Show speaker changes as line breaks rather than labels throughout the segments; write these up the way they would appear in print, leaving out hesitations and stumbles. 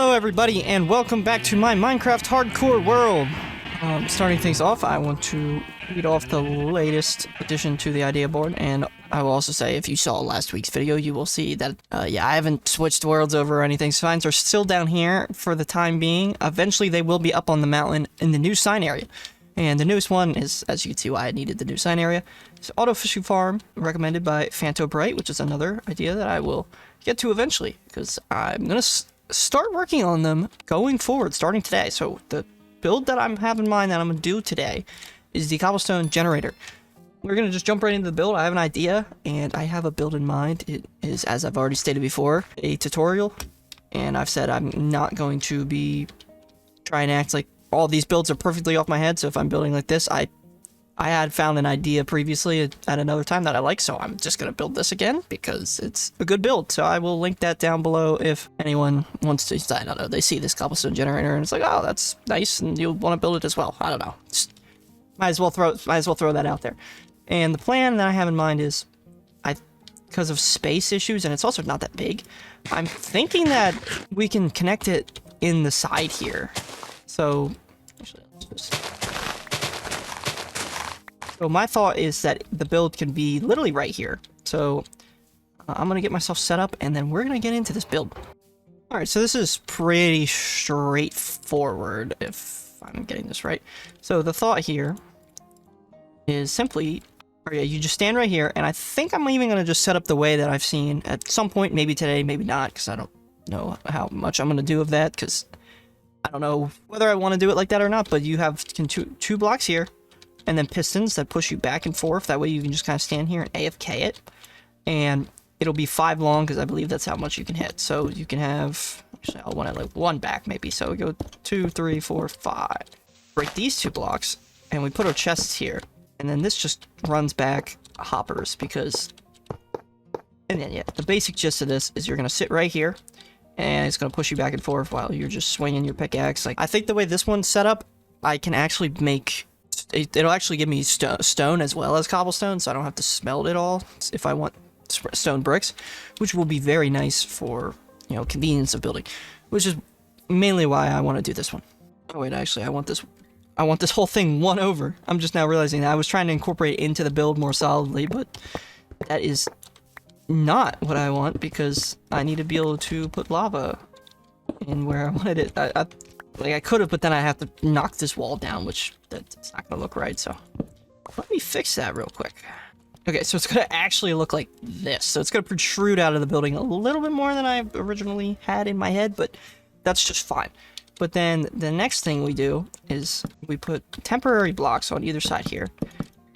Hello everybody and welcome back to my Minecraft hardcore world. Starting things off, I want to read off the latest addition to the idea board, and I will also say if you saw last week's video you will see that yeah, I haven't switched worlds over or anything. Signs are still down here for the time being. Eventually they will be up on the mountain in the new sign area. And the newest one is, as you can see why I needed the new sign area, it's Auto Fishing Farm, recommended by Phanto Bright, which is another idea that I will get to eventually, because I'm going to start working on them going forward, starting today. So the build that I have in mind that I'm going to do today is the cobblestone generator. We're going to just jump right into the build. I have an idea, and I have a build in mind. It is, as I've already stated before, a tutorial, and I've said I'm not going to be trying to act like all these builds are perfectly off my head. So if I'm building like this, I had found an idea previously at another time that I like, so I'm just going to build this again because it's a good build. So I will link that down below if anyone wants to, I don't know, they see this cobblestone generator and it's like, oh, that's nice, and you'll want to build it as well. I don't know. Just, might as well throw that out there. And the plan that I have in mind is, because of space issues, and it's also not that big, I'm thinking that we can connect it in the side here. So, actually, let's just... So my thought is that the build can be literally right here. So I'm going to get myself set up, and then we're going to get into this build. Alright, so this is pretty straightforward, if I'm getting this right. So the thought here is simply, or yeah, you just stand right here, and I think I'm even going to just set up the way that I've seen at some point, maybe today, maybe not, because I don't know how much I'm going to do of that, because I don't know whether I want to do it like that or not, but you have two blocks here, and then pistons that push you back and forth. That way you can just kind of stand here and AFK it. And it'll be 5 long, because I believe that's how much you can hit. So you can have, actually I'll want it like 1 back maybe. So we go 2, 3, 4, 5. Break these 2 blocks, and we put our chests here. And then this just runs back hoppers, because, and then yeah, the basic gist of this is you're going to sit right here, and it's going to push you back and forth while you're just swinging your pickaxe. Like, I think the way this one's set up, I can actually make... It'll actually give me stone as well as cobblestone, so I don't have to smelt it all if I want stone bricks, which will be very nice for, you know, convenience of building, which is mainly why I want to do this one. Oh wait, actually, I want this whole thing 1 over. I'm just now realizing that I was trying to incorporate it into the build more solidly, but that is not what I want, because I need to be able to put lava in where I wanted it. Like, I could have, but then I have to knock this wall down, which that's not going to look right, so let me fix that real quick. Okay, so it's going to actually look like this. So it's going to protrude out of the building a little bit more than I originally had in my head, but that's just fine. But then the next thing we do is we put temporary blocks on either side here,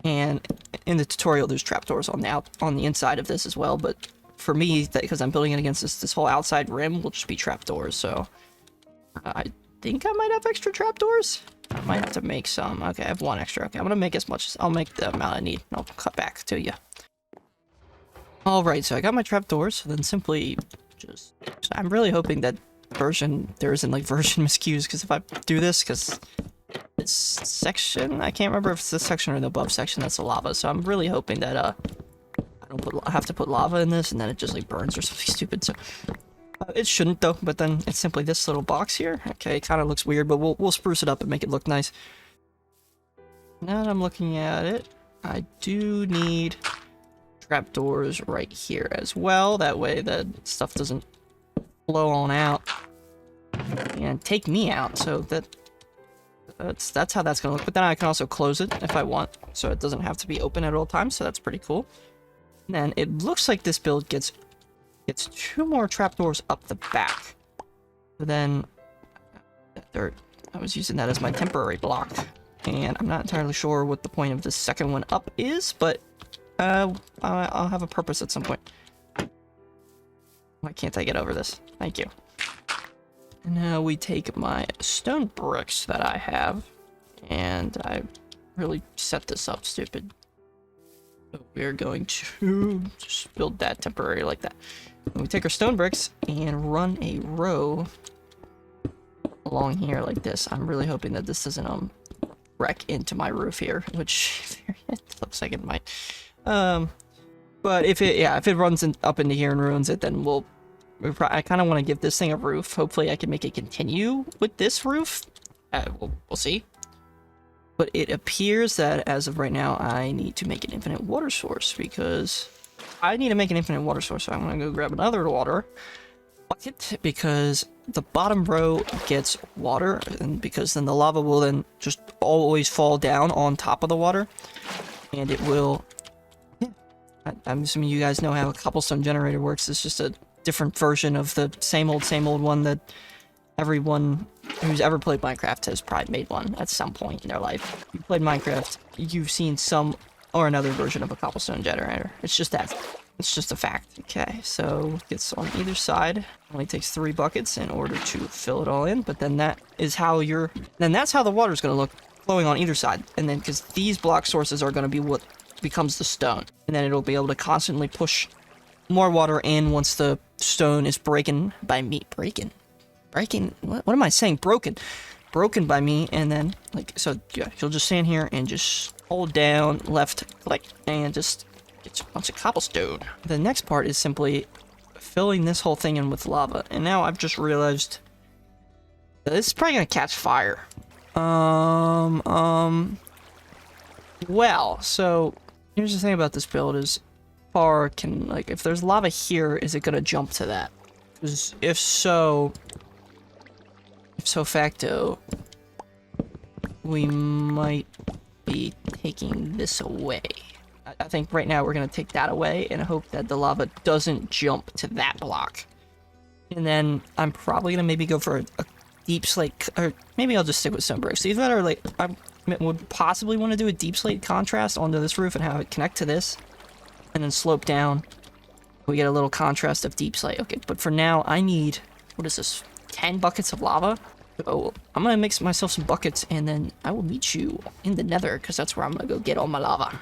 and in the tutorial there's trapdoors on the inside of this as well, but for me, because I'm building it against this whole outside rim, will just be trapdoors, so I think I might have extra trapdoors. I might have to make some. Okay, I have 1 extra. Okay, I'm gonna make as much as I'll make the amount I need. I'll cut back to you. Alright, so I got my trapdoors, so then simply just... So I'm really hoping that there isn't like version miscues, because if I do this, because this section, I can't remember if it's this section or the above section that's the lava, so I'm really hoping that I have to put lava in this and then it just like burns or something stupid, so... it shouldn't though, but then it's simply this little box here. Okay, it kind of looks weird, but we'll spruce it up and make it look nice. Now that I'm looking at it, I do need trapdoors right here as well. That way the stuff doesn't flow on out and take me out. So that's how that's gonna look. But then I can also close it if I want, so it doesn't have to be open at all times. So that's pretty cool. And then it looks like this build gets 2 more trapdoors up the back. But then I was using that as my temporary block, and I'm not entirely sure what the point of the second one up is, but I'll have a purpose at some point. Why can't I get over this? Thank you. And now we take my stone bricks that I have, and I really set this up stupid. So we're going to just build that temporary like that. And we take our stone bricks and run a row along here like this. I'm really hoping that this doesn't wreck into my roof here, which it looks like it might. But if it runs up into here and ruins it, then we'll I kind of want to give this thing a roof. Hopefully I can make it continue with this roof. We'll see. But it appears that as of right now, I need to make an infinite water source because I need to make an infinite water source. So I'm going to go grab another water bucket because the bottom row gets water, and because then the lava will then just always fall down on top of the water, and it will. Yeah, I'm assuming you guys know how a cobblestone generator works. It's just a different version of the same old one that everyone who's ever played Minecraft has probably made one at some point in their life. If you played Minecraft, you've seen some or another version of a cobblestone generator. It's just that. It's just a fact. Okay, so it's on either side. It only takes 3 buckets in order to fill it all in, but then that is how that's how the water's going to look flowing on either side. And then because these block sources are going to be what becomes the stone, and then it'll be able to constantly push more water in once the stone is breaking by me. Breaking? What am I saying? Broken by me, and then like so. Yeah, you'll just stand here and just hold down left click and just get a bunch of cobblestone. The next part is simply filling this whole thing in with lava, and now I've just realized that this is probably gonna catch fire. Well, so here's the thing about this build is far can, like, if there's lava here, is it gonna jump to that? Because if so facto, we might be taking this away. I think right now we're gonna take that away and hope that the lava doesn't jump to that block. And then I'm probably gonna maybe go for a deep slate, or maybe I'll just stick with stone bricks. Either that or like I would possibly want to do a deep slate contrast onto this roof and have it connect to this, and then slope down. We get a little contrast of deep slate. Okay, but for now I need, what is this, 10 buckets of lava? So I'm gonna mix myself some buckets, and then I will meet you in the nether, because that's where I'm gonna go get all my lava.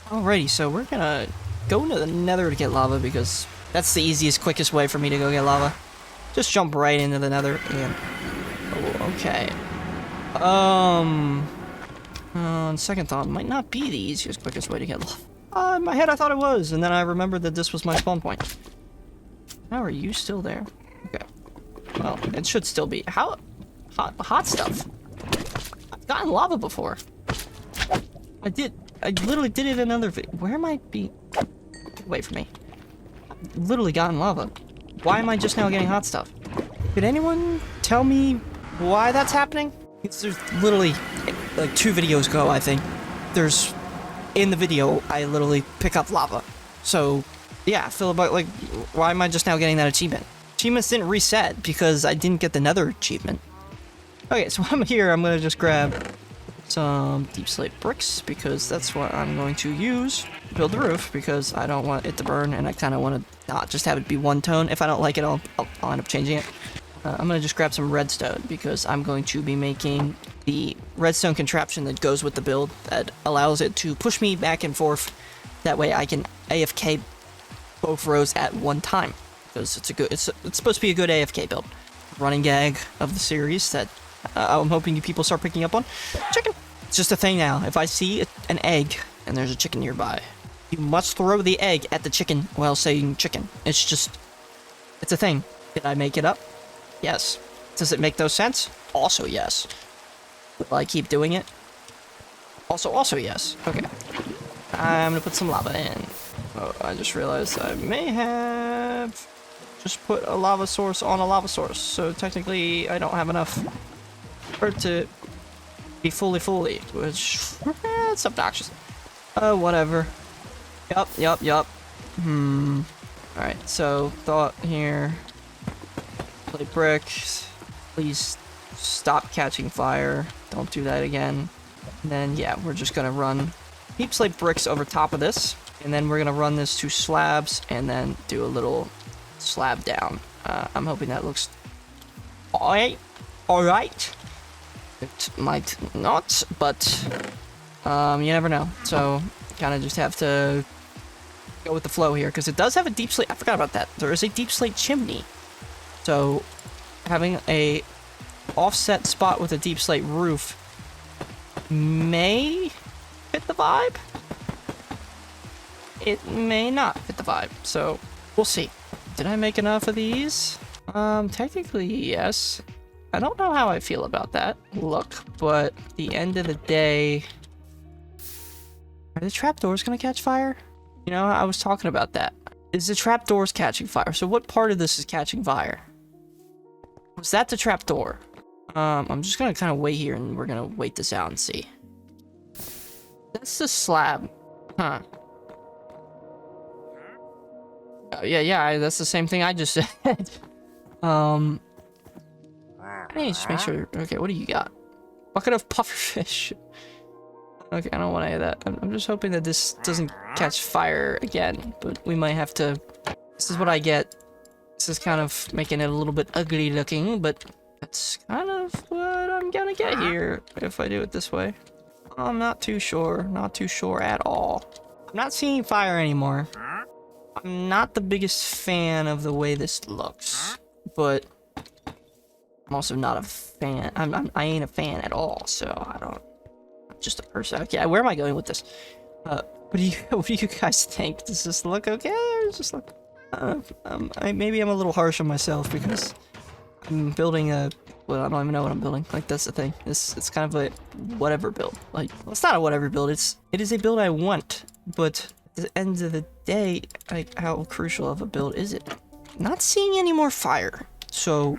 Alrighty, so we're gonna go into the nether to get lava, because that's the easiest, quickest way for me to go get lava. Just jump right into the nether, and... oh, okay. On second thought, might not be the easiest, quickest way to get lava. In my head I thought it was, and then I remembered that this was my spawn point. How are you still there? Okay. Well, it should still be. How? Hot stuff. I've gotten lava before. I literally did it in another video. Where am I be? Get away from me. I've literally gotten lava. Why am I just now getting hot stuff? Could anyone tell me why that's happening? Because there's literally, like 2 videos ago, I think, in the video, I literally pick up lava. So, yeah, feel about, like, why am I just now getting that achievement? Achievements didn't reset because I didn't get the nether achievement. Okay, so I'm here, I'm gonna just grab some deep slate bricks, because that's what I'm going to use to build the roof, because I don't want it to burn, and I kind of want to not just have it be one tone. If I don't like it, I'll end up changing it. I'm gonna just grab some redstone, because I'm going to be making the redstone contraption that goes with the build that allows it to push me back and forth. That way I can AFK both rows at one time, because it's supposed to be a good AFK build. Running gag of the series that I'm hoping you people start picking up on. Chicken. It's just a thing now. If I see an egg and there's a chicken nearby, you must throw the egg at the chicken while saying chicken. It's a thing. Did I make it up? Yes. Does it make no sense? Also yes. Will I keep doing it? Also yes. Okay. I'm gonna put some lava in. Oh, I just realized I may have just put a lava source on a lava source, so technically I don't have enough for it to be fully, which it's obnoxious. Whatever. Yup. Alright, so thought here. Play bricks. Please stop catching fire. Don't do that again. And then, yeah, we're just gonna run deep slate bricks over top of this, and then we're gonna run this to slabs, and then do a little slab down. I'm hoping that looks alright. It might not, but you never know. So kind of just have to go with the flow here, because it does have a deep slate. I forgot about that. There is a deep slate chimney. So having a offset spot with a deep slate roof may fit the vibe. It may not fit the vibe. So we'll see. did I make enough of these? Technically, yes. I don't know how I feel about that look, but at the end of the day... Are the trapdoors gonna catch fire? You know, I was talking about that. Is the trapdoors catching fire? So what part of this is catching fire? Was that the trapdoor? I'm just gonna kind of wait here and we're gonna wait this out and see. That's the slab. Huh. Oh, yeah, that's the same thing I just said. I need to just make sure. Okay, what do you got? Bucket of pufferfish. Okay, I don't want any of that. I'm just hoping that this doesn't catch fire again, but we might have to... This is what I get. This is kind of making it a little bit ugly looking, but that's kind of what I'm gonna get here if I do it this way. I'm not too sure. Not too sure at all. I'm not seeing fire anymore. I'm not the biggest fan of the way this looks, but I'm also not a fan. I ain't a fan at all, so I don't... Just a person. Okay, where am I going with this? What do you guys think? Does this look okay, or just look? Maybe I'm a little harsh on myself because I'm building a. Well, I don't even know what I'm building. Like that's the thing. It's kind of a whatever build. Like well, it's not a whatever build. It is a build I want, but at the end of the day, like how crucial of a build is it? Not seeing any more fire, so.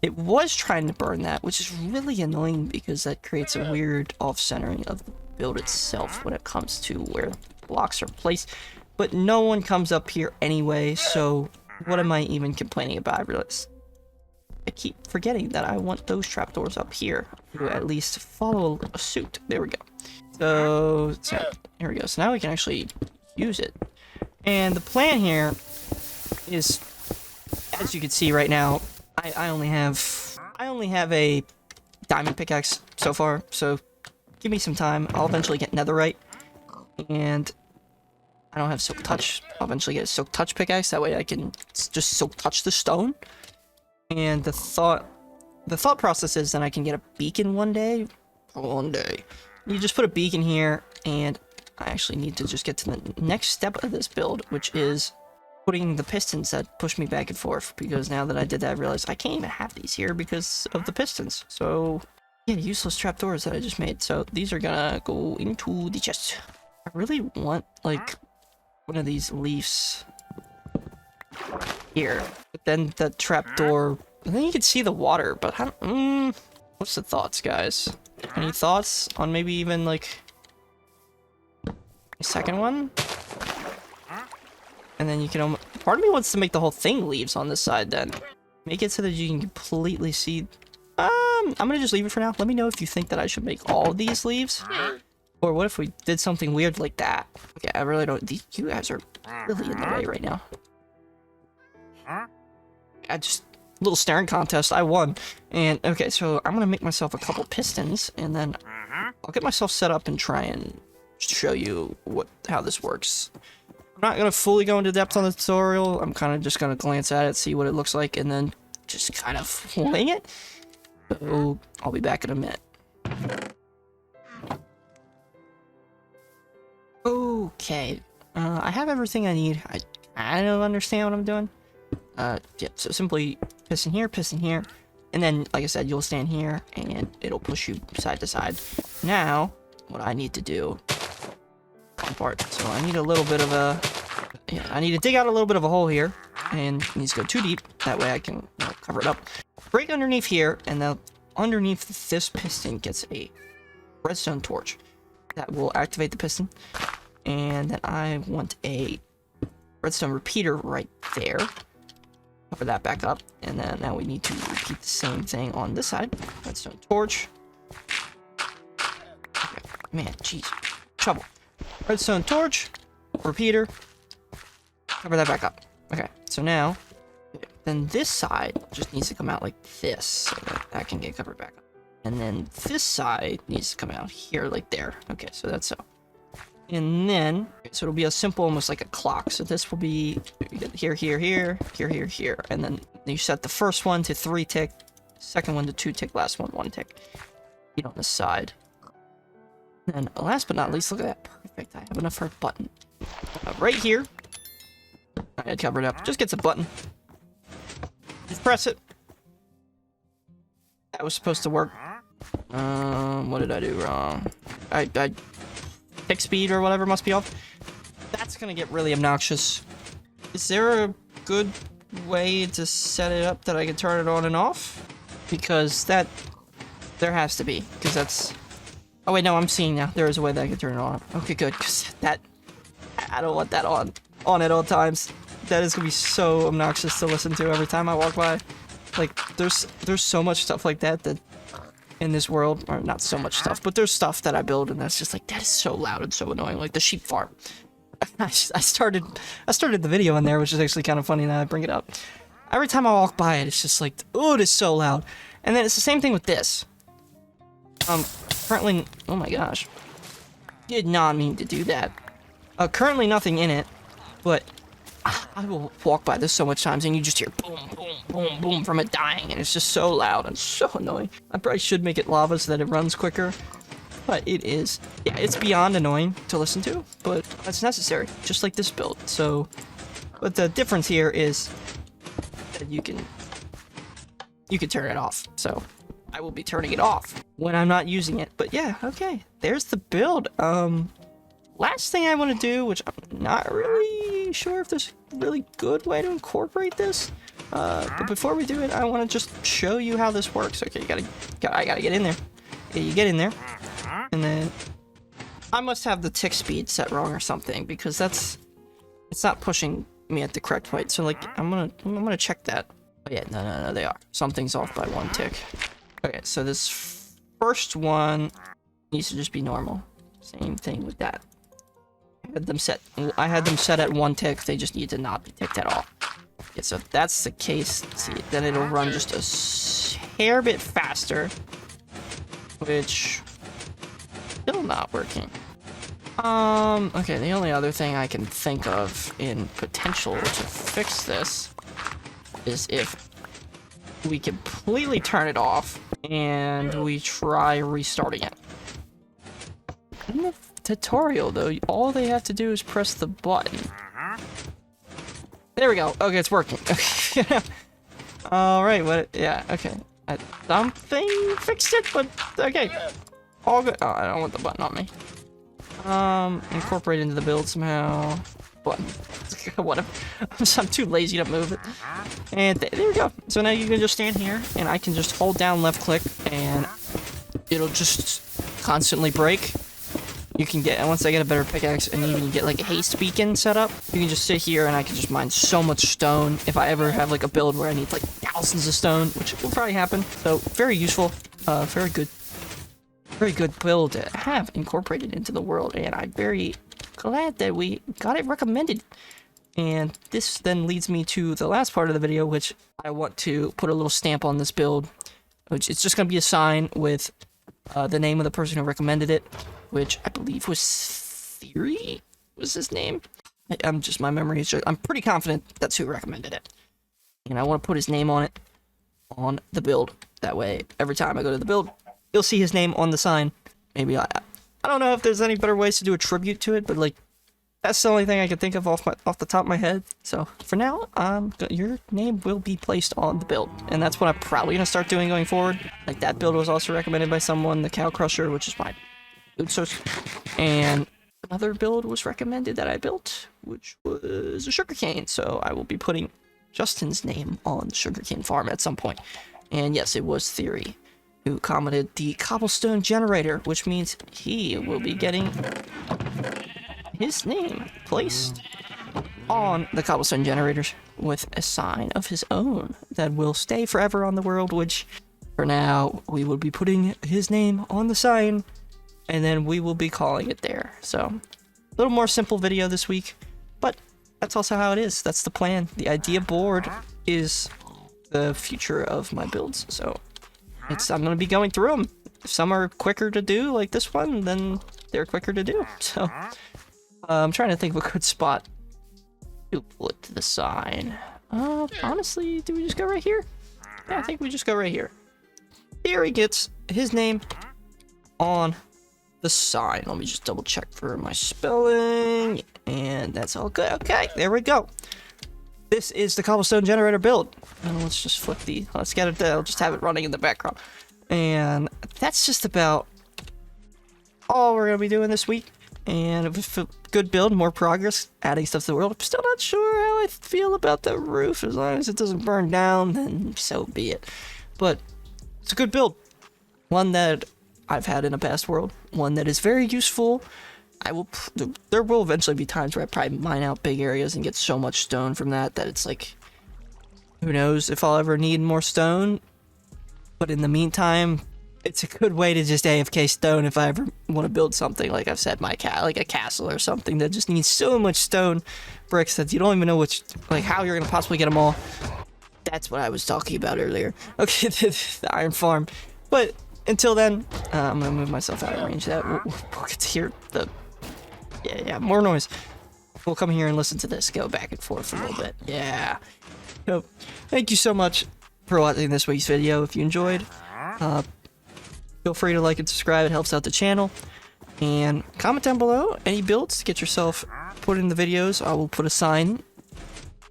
It was trying to burn that, which is really annoying because that creates a weird off-centering of the build itself when it comes to where blocks are placed. But no one comes up here anyway, so what am I even complaining about? I realize I keep forgetting that I want those trapdoors up here to at least follow a suit. There we go. So here we go. So now we can actually use it. And the plan here is, as you can see right now, I only have a diamond pickaxe so far, so give me some time. I'll eventually get netherite, and I don't have silk touch. I'll eventually get a silk touch pickaxe. That way I can just silk touch the stone. And the thought process is then I can get a beacon one day. You just put a beacon here, and I actually need to just get to the next step of this build, which is putting the pistons that push me back and forth, because now that I did that, I realized I can't even have these here because of the pistons. So, yeah, useless trapdoors that I just made. So these are gonna go into the chest. I really want, like, one of these leaves here. But then the trapdoor, and then you can see the water, but how, what's the thoughts, guys? Any thoughts on maybe even, like, a second one? And then you can part of me wants to make the whole thing leaves on this side then. Make it so that you can completely see. I'm gonna just leave it for now. Let me know if you think that I should make all of these leaves. Or what if we did something weird like that? Okay, I really don't. You guys are really in the way right now. I just little staring contest. I won. And okay, so I'm gonna make myself a couple pistons, and then I'll get myself set up and try and show you how this works. I'm not gonna fully go into depth on the tutorial. I'm kind of just gonna glance at it, see what it looks like, and then just kind of wing it. So I'll be back in a minute. Okay, I have everything I need. I don't understand what I'm doing. Yeah, so simply piston here, and then, like I said, you'll stand here, and it'll push you side to side. Now, what I need to do, part. So I need a little bit of a, yeah, I need to dig out a little bit of a hole here, and it needs to go too deep. That way I can cover it up. Break underneath here, and then underneath this piston gets a redstone torch that will activate the piston. And then I want a redstone repeater right there. Cover that back up, and then now we need to repeat the same thing on this side. Redstone torch. Okay. Man, jeez, trouble. Redstone torch, repeater, cover that back up. Okay, so now, then this side just needs to come out like this, so that can get covered back up. And then this side needs to come out here, like there. Okay, so that's so. And then, so it'll be a simple, almost like a clock. So this will be here, here, here, here, here, here. And then you set the first one to 3 tick, second one to 2 tick, last one 1 tick. Feet on the side. And last but not least, look at that. Perfect. I have enough for a button. Right here, I had covered up. Just gets a button. Just press it. That was supposed to work. What did I do wrong? I tick speed or whatever must be off. That's gonna get really obnoxious. Is there a good way to set it up that I can turn it on and off? Because there has to be. Because that's... Oh wait, no, I'm seeing now. There is a way that I can turn it on. Okay, good. Because I don't want that on at all times. That is gonna be so obnoxious to listen to every time I walk by. Like, there's so much stuff like that in this world, or not so much stuff, but there's stuff that I build and that's just like, that is so loud and so annoying, like the sheep farm. I started the video in there, which is actually kind of funny now I bring it up. Every time I walk by it, it's just like, oh, it is so loud. And then it's the same thing with this. Currently, oh my gosh. Did not mean to do that. Currently nothing in it, but I will walk by this so much times and you just hear boom, boom, boom, boom from it dying, and it's just so loud and so annoying. I probably should make it lava so that it runs quicker, but it is, yeah, it's beyond annoying to listen to, but it's necessary, just like this build. So, but the difference here is that you can turn it off, so I will be turning it off when I'm not using it. But yeah, okay, there's the build. Last thing I want to do, which I'm not really sure if there's a really good way to incorporate this, but before we do it, I want to just show you how this works. Okay, I gotta get in there. Yeah, you get in there, and then I must have the tick speed set wrong or something, because it's not pushing me at the correct rate. So like, I'm gonna check that. Oh yeah, no, they are. Something's off by 1 tick. Okay, so this first one needs to just be normal. Same thing with that. I had them set at 1 tick. They just need to not be ticked at all. Okay, so if that's the case, see, then it'll run just a hair bit faster, which still not working. Okay, the only other thing I can think of in potential to fix this is if we completely turn it off and we try restarting it. In the tutorial, though, all they have to do is press the button. There we go. Okay, it's working. Okay. All right. What? Yeah. Okay. Something fixed it, but okay. All good. Oh, I don't want the button on me. Incorporate into the build somehow. Button. Whatever. I'm too lazy to move it. And there we go. So now you can just stand here, and I can just hold down left click, and it'll just constantly break. You can get, once I get a better pickaxe and even get like a haste beacon set up, you can just sit here and I can just mine so much stone if I ever have like a build where I need like thousands of stone, which will probably happen. So very useful, very good build to have incorporated into the world, and I'm very glad that we got it recommended. And this then leads me to the last part of the video, which I want to put a little stamp on this build, which it's just going to be a sign with the name of the person who recommended it, which I believe was Theory, was his name. My memory is just, I'm pretty confident that's who recommended it. And I want to put his name on it, on the build. That way, every time I go to the build, you'll see his name on the sign. Maybe I don't know if there's any better ways to do a tribute to it, but like, that's the only thing I can think of off the top of my head. So for now, your name will be placed on the build, and that's what I'm probably gonna start doing going forward. Like, that build was also recommended by someone, the Cow Crusher, which is my food source, and another build was recommended that I built, which was a sugarcane. So I will be putting Justin's name on the sugarcane farm at some point. And yes, it was Theory who commented the cobblestone generator, which means he will be getting his name placed on the cobblestone generators with a sign of his own that will stay forever on the world, which for now we will be putting his name on the sign, and then we will be calling it there. So a little more simple video this week, but that's also how it is. That's the plan. The idea board is the future of my builds, so I'm gonna be going through them. If some are quicker to do, like this one, then they're quicker to do. So I'm trying to think of a good spot to put the sign. Honestly, do we just go right here? Yeah, I think we just go right here. Here he gets his name on the sign. Let me just double check for my spelling, and that's all good. Okay, there we go. this is the cobblestone generator build. And let's just flip let's get it there. I'll just have it running in the background. And that's just about all we're going to be doing this week. And if a good build, more progress, adding stuff to the world. I'm still not sure how I feel about the roof. As long as it doesn't burn down, then so be it. But it's a good build. One that I've had in a past world. One that is very useful. There will eventually be times where I probably mine out big areas and get so much stone from that it's like, who knows if I'll ever need more stone. But in the meantime, it's a good way to just AFK stone if I ever want to build something, like I've said, like a castle or something that just needs so much stone bricks that you don't even know how you're going to possibly get them all. That's what I was talking about earlier. Okay, the iron farm. But until then, I'm going to move myself out of range of that. We'll get to hear the... Yeah, more noise. We'll come here and listen to this go back and forth a little bit. Yeah. So, thank you so much for watching this week's video. If you enjoyed, feel free to like and subscribe. It helps out the channel. And comment down below any builds to get yourself put in the videos. I will put a sign.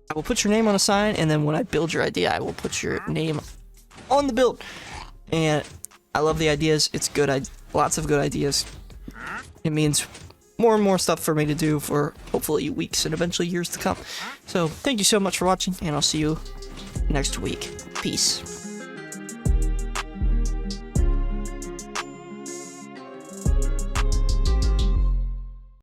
I will put your name on a sign, and then when I build your idea, I will put your name on the build. And I love the ideas. It's good. Lots of good ideas. It means more and more stuff for me to do for hopefully weeks and eventually years to come. So thank you so much for watching, and I'll see you next week. Peace.